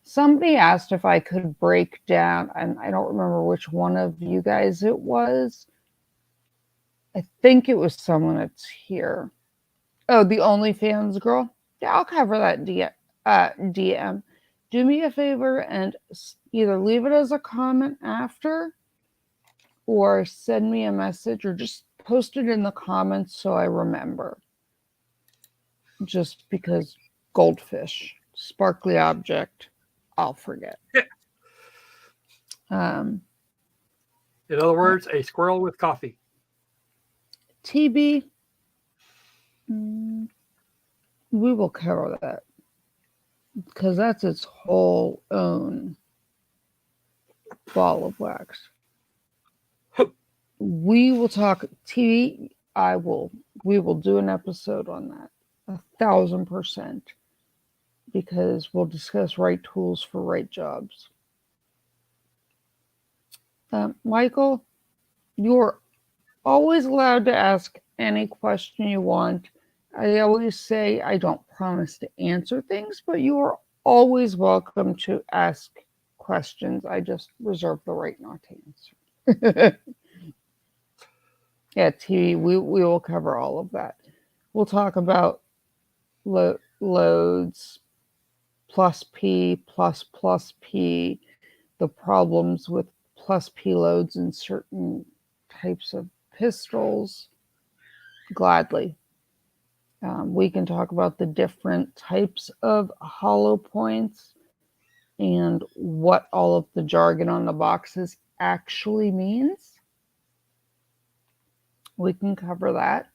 Somebody asked if I could break down, and I don't remember which one of you guys it was. I think it was someone that's here. Oh, the OnlyFans girl? Yeah, I'll cover that DM. Do me a favor and either leave it as a comment after or send me a message or just post it in the comments so I remember. Just because goldfish, sparkly object, I'll forget. In other words, a squirrel with coffee. TB, we will cover that because that's its whole own ball of wax. We will talk TV. We will do an episode on that 1,000% because we'll discuss right tools for right jobs. Michael, you're always allowed to ask any question you want. I always say I don't promise to answer things, but you are always welcome to ask questions. I just reserve the right not to answer. Yeah, TV, we will cover all of that. We'll talk about loads plus P plus P, the problems with plus P loads in certain types of pistols, gladly. We can talk about the different types of hollow points and what all of the jargon on the boxes actually means. We can cover that.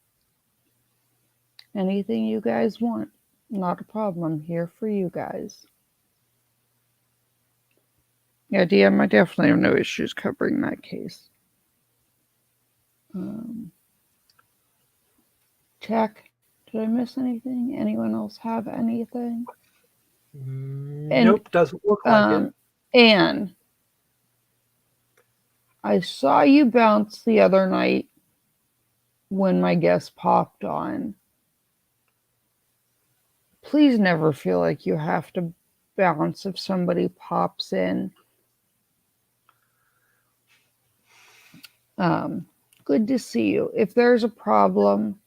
Anything you guys want, not a problem. I'm here for you guys. Yeah, DM, I definitely have no issues covering that case. Check. Did I miss anything? Anyone else have anything? Nope, doesn't look like it. Anne, I saw you bounce the other night when my guest popped on. Please never feel like you have to bounce if somebody pops in. Good to see you. If there's a problem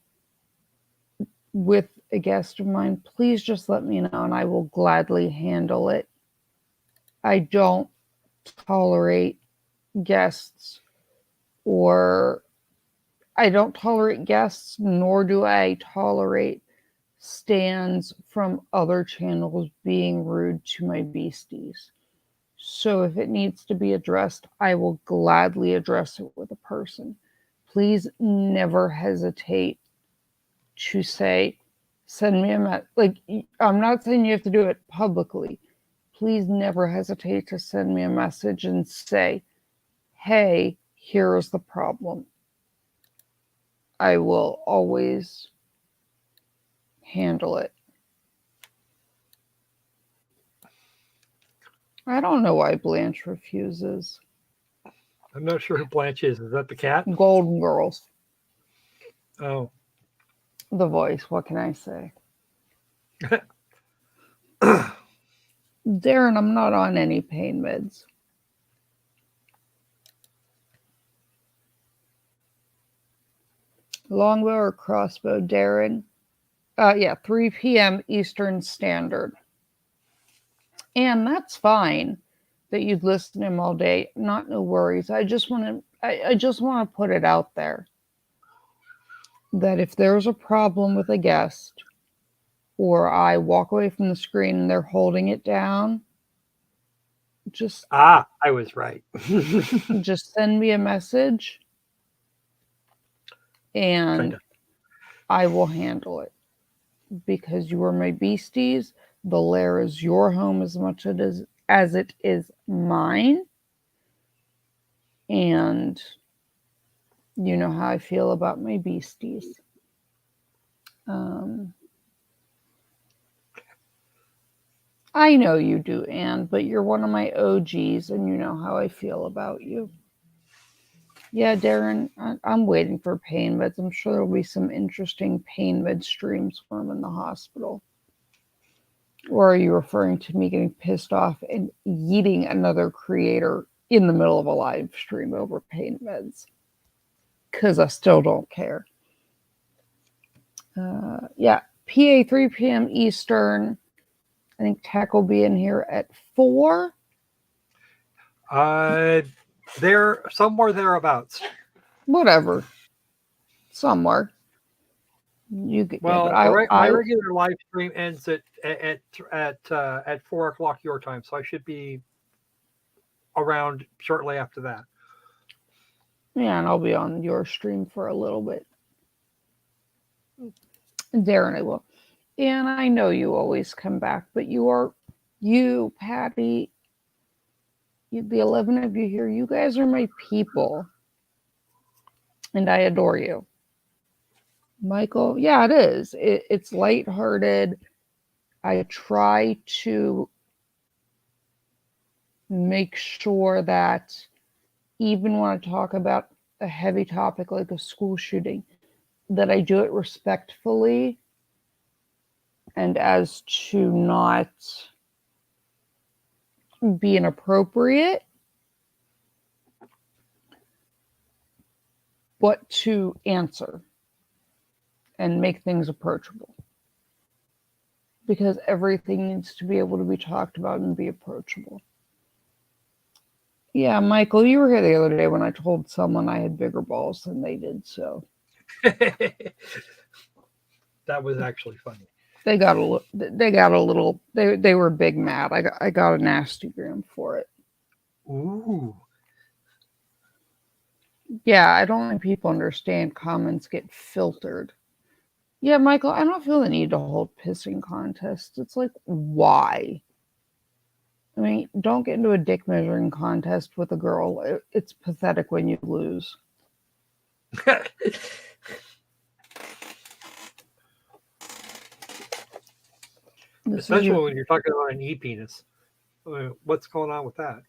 with a guest of mine, please just let me know and I will gladly handle it. I don't tolerate guests, nor do I tolerate stands from other channels being rude to my beasties. So if it needs to be addressed, I will gladly address it with a person. Please never hesitate to say, send me a message. Like, I'm not saying you have to do it publicly. Please never hesitate to send me a message and say, hey, here is the problem. I will always handle it. I don't know why Blanche refuses. I'm not sure who Blanche is. Is that the cat? Golden Girls. Oh. The voice, what can I say? Darren, I'm not on any pain meds. Longbow or crossbow, Darren? 3 p.m. Eastern Standard. And that's fine that you'd listen to him all day. No worries. I just want to put it out there that if there's a problem with a guest or I walk away from the screen and they're holding it down, I was right. just send me a message and Kinda. I will handle it because you are my beasties. The Lair is your home as much as it is mine. And you know how I feel about my beasties. I know you do, Anne, but you're one of my OGs and you know how I feel about you. Yeah, Darren, I'm waiting for pain meds. I'm sure there'll be some interesting pain med streams when I'm in the hospital. Or are you referring to me getting pissed off and yeeting another creator in the middle of a live stream over pain meds? Because I still don't care. PA 3 p.m. Eastern. I think Tech will be in here at 4. There, somewhere thereabouts. Whatever. Somewhere. My regular live stream ends at 4:00 your time, so I should be around shortly after that. Yeah, and I'll be on your stream for a little bit. Darren, I will. And I know you always come back, but you, Patty, the 11 of you here, you guys are my people. And I adore you. Michael, yeah, it is. It's lighthearted. I try to make sure that even when I talk about a heavy topic like a school shooting, that I do it respectfully and as to not be inappropriate, but to answer and make things approachable. because everything needs to be able to be talked about and be approachable. Yeah, Michael, you were here the other day when I told someone I had bigger balls than they did, so That was actually funny. they got a little they were big mad. I got a nasty gram for it. Ooh. Yeah, I don't think people understand comments get filtered. Yeah, Michael, I don't feel the need to hold pissing contests. It's like, why? I mean, don't get into a dick measuring contest with a girl. It's pathetic when you lose. Especially when you're talking about an e-penis. What's going on with that?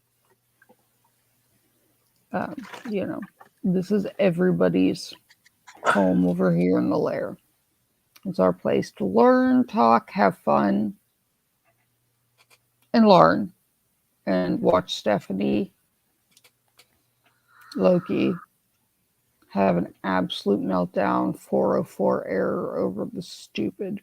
You know, this is everybody's home over here in the Lair. It's our place to learn, talk, have fun, and learn. And watch Stephanie, Loki, have an absolute meltdown, 404 error over the stupid.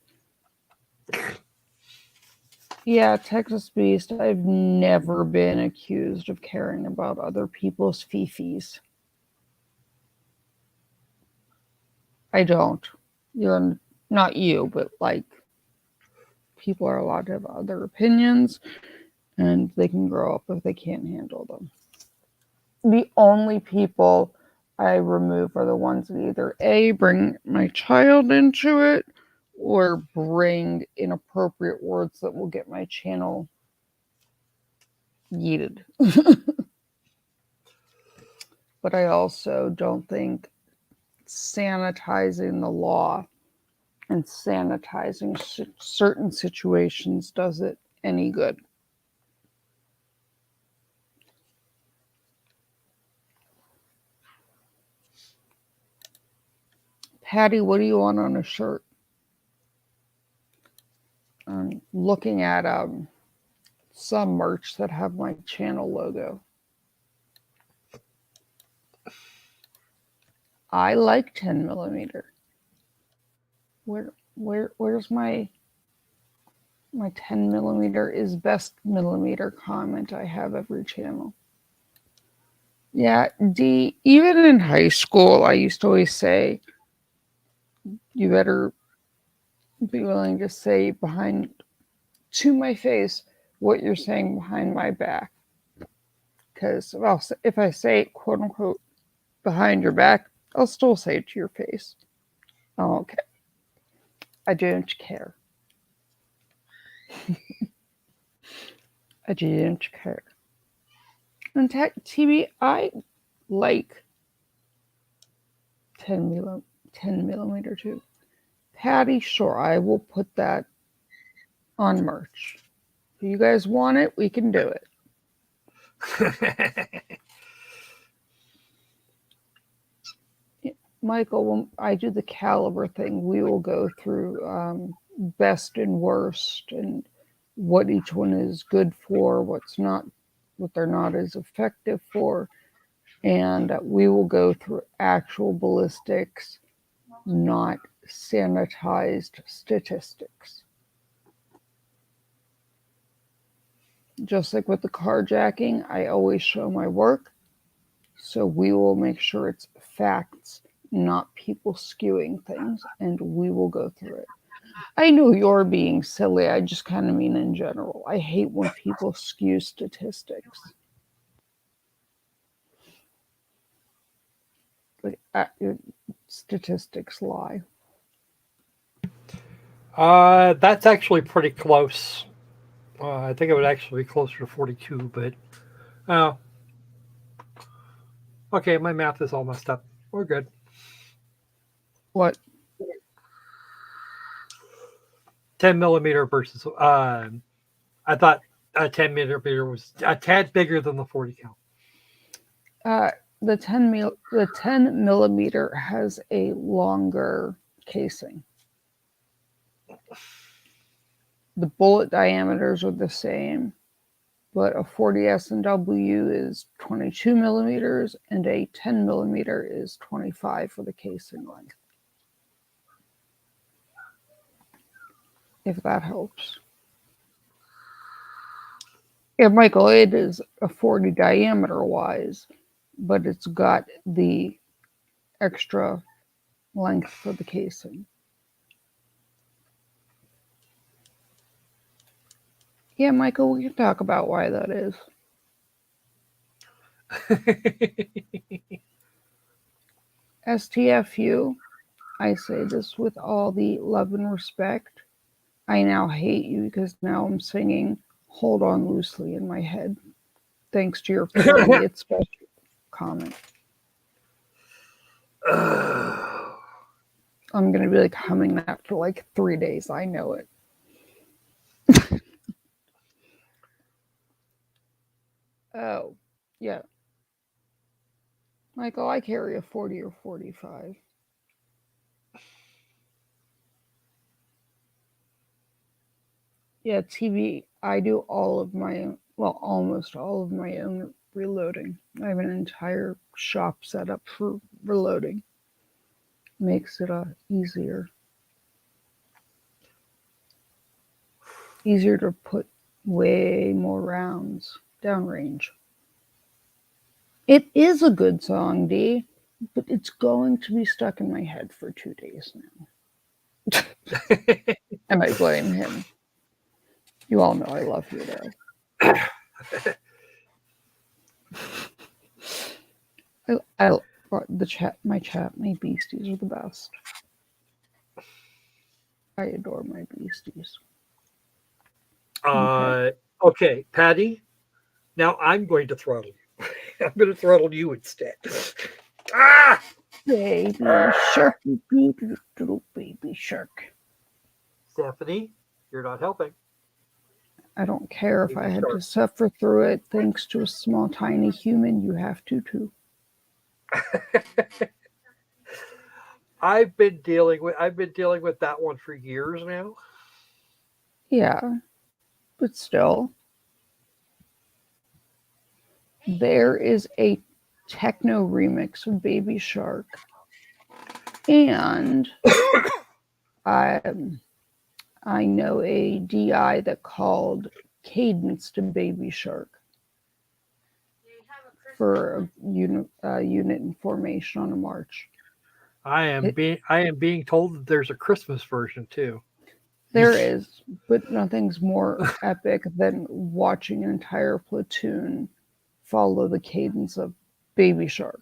Yeah, Texas Beast, I've never been accused of caring about other people's fifis. I don't. You're not you, but like, people are allowed to have other opinions, and they can grow up if they can't handle them. The only people I remove are the ones that either A, bring my child into it, or bring inappropriate words that will get my channel yeeted. But I also don't think sanitizing the law and sanitizing certain situations does it any good. Patty, what do you want on a shirt? I'm looking at some merch that have my channel logo. I like 10 millimeter. Where's my 10 millimeter is best millimeter comment I have every channel? Yeah, D, even in high school, I used to always say, you better be willing to say to my face what you're saying behind my back. Because if I say, quote unquote, behind your back, I'll still say it to your face. Okay. I don't care. I don't care. And TV, I like 10 millimeter too. Patty, sure, I will put that on merch. If you guys want it, we can do it. Michael, when I do the caliber thing, we will go through best and worst and what each one is good for, what they're not as effective for. And we will go through actual ballistics, not sanitized statistics. Just like with the carjacking, I always show my work. So we will make sure it's facts, not people skewing things, and we will go through it. I know you're being silly. I just kind of mean in general. I hate when people skew statistics. Like, statistics lie. That's actually pretty close. I think it would actually be closer to 42, but okay, my math is all messed up. We're good. What? 10 millimeter versus. I thought a 10 millimeter was a tad bigger than the 40 count. The 10 millimeter has a longer casing. The bullet diameters are the same, but a 40 S&W is 22 millimeters and a 10 millimeter is 25 for the casing length. if that helps. Yeah, Michael, it is a 40 diameter wise, but it's got the extra length for the casing. Yeah, Michael, we can talk about why that is. STFU, I say this with all the love and respect. I now hate you because now I'm singing Hold On Loosely in my head, thanks to your 40th special comment. I'm going to be like humming that for like 3 days. I know it. Oh, yeah. Michael, I carry a 40 or 45. Yeah, TV. I do all of my own, well, almost all of my own reloading. I have an entire shop set up for reloading. Makes it easier. Easier to put way more rounds downrange. It is a good song, Dee, but it's going to be stuck in my head for 2 days now. And I blame him. You all know I love you, though. My beasties are the best. I adore my beasties. Okay, Patty. Now I'm going to throttle you. I'm going to throttle you instead. Ah! Baby shark, little baby shark. Stephanie, you're not helping. I don't care if I had to suffer through it thanks to a small, tiny human. You have to, too. I've been dealing with that one for years now. Yeah, but still. There is a techno remix of Baby Shark. And I know a DI that called Cadence to Baby Shark for a unit in formation on a march. I am being told that there's a Christmas version too. There is, but nothing's more epic than watching an entire platoon follow the cadence of Baby Shark.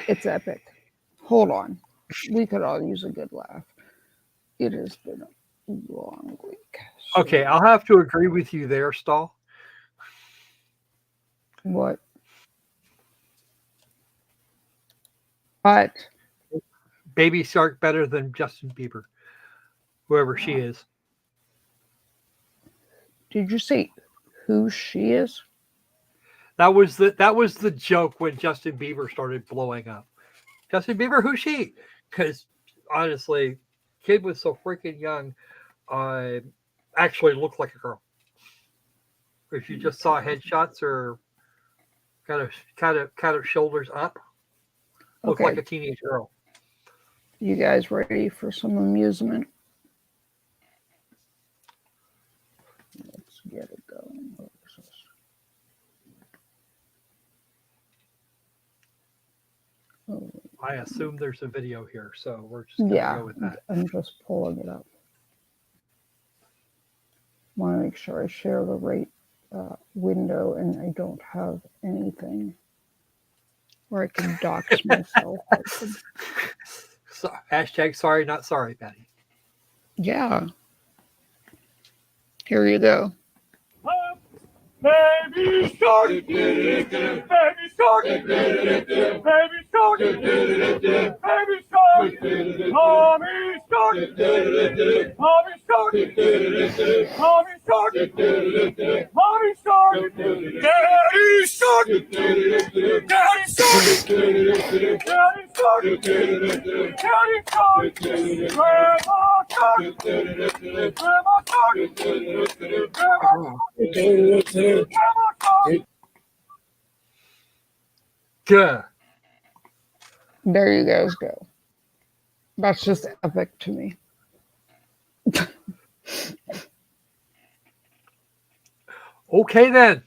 It's epic. Hold on. We could all use a good laugh. It has been a long week. Okay, I'll have to agree with you there, Stahl. What? But Baby Shark better than Justin Bieber, whoever she is. Did you say who she is? That was the joke when Justin Bieber started blowing up. Justin Bieber, who's she? Because honestly, kid was so freaking young. Actually looked like a girl. If you just saw headshots or kind of shoulders up, looked like a teenage girl. You guys ready for some amusement? Let's get it going. I assume there's a video here, so we're just going to go with that. I'm just pulling it up. Want to make sure I share the right window and I don't have anything where I can dox myself. So, hashtag sorry, not sorry, Patty. Yeah. Here you go. Baby shark, baby shark, baby shark, baby shark, mommy shark, mommy shark, mommy shark, mommy shark, daddy shark, daddy shark, daddy shark, daddy shark, grandma shark, grandma shark, grandma Good. There you guys go. That's just epic to me. Okay, then.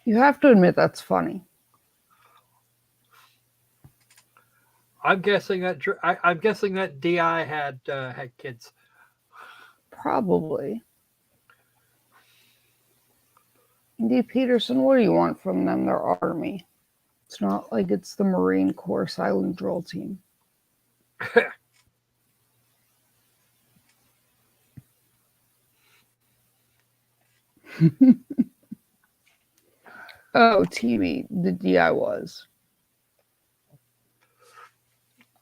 You have to admit that's funny. I'm guessing that Di had kids. Probably. Indeed, Peterson, what do you want from them? They're Army. It's not like it's the Marine Corps silent drill team. Oh, TV, the DI was.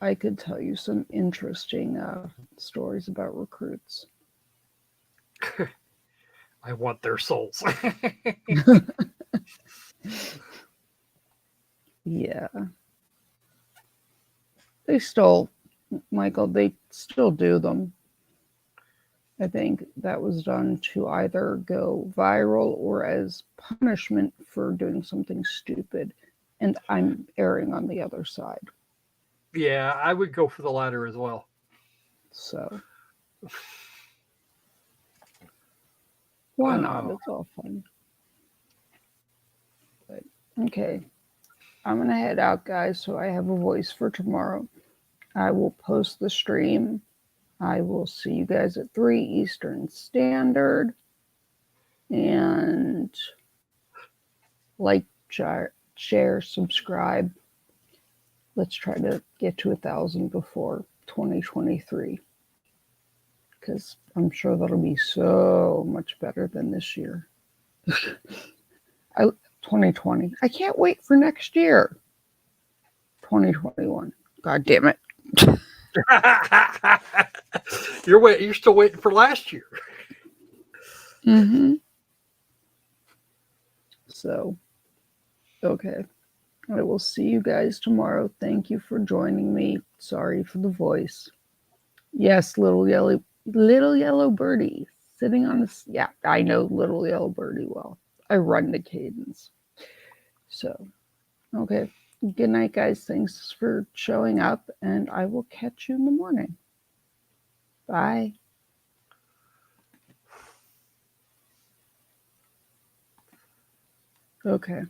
I could tell you some interesting stories about recruits. I want their souls. Yeah. They still, Michael, they still do them. I think that was done to either go viral or as punishment for doing something stupid. And I'm erring on the other side. Yeah, I would go for the latter as well. So, why not? Oh. It's all fun. But, okay. I'm going to head out, guys, so I have a voice for tomorrow. I will post the stream. I will see you guys at 3 Eastern Standard. And like, share, subscribe. Let's try to get to 1,000 before 2023. Because I'm sure that'll be so much better than this year. 2020. I can't wait for next year. 2021. God damn it. You're still waiting for last year. Mm-hmm. So, okay. I will see you guys tomorrow. Thank you for joining me. Sorry for the voice. Yes, little yellow birdie sitting on this. Yeah, I know little yellow birdie well. I run the cadence. So, okay. Good night, guys. Thanks for showing up, and I will catch you in the morning. Bye. Okay.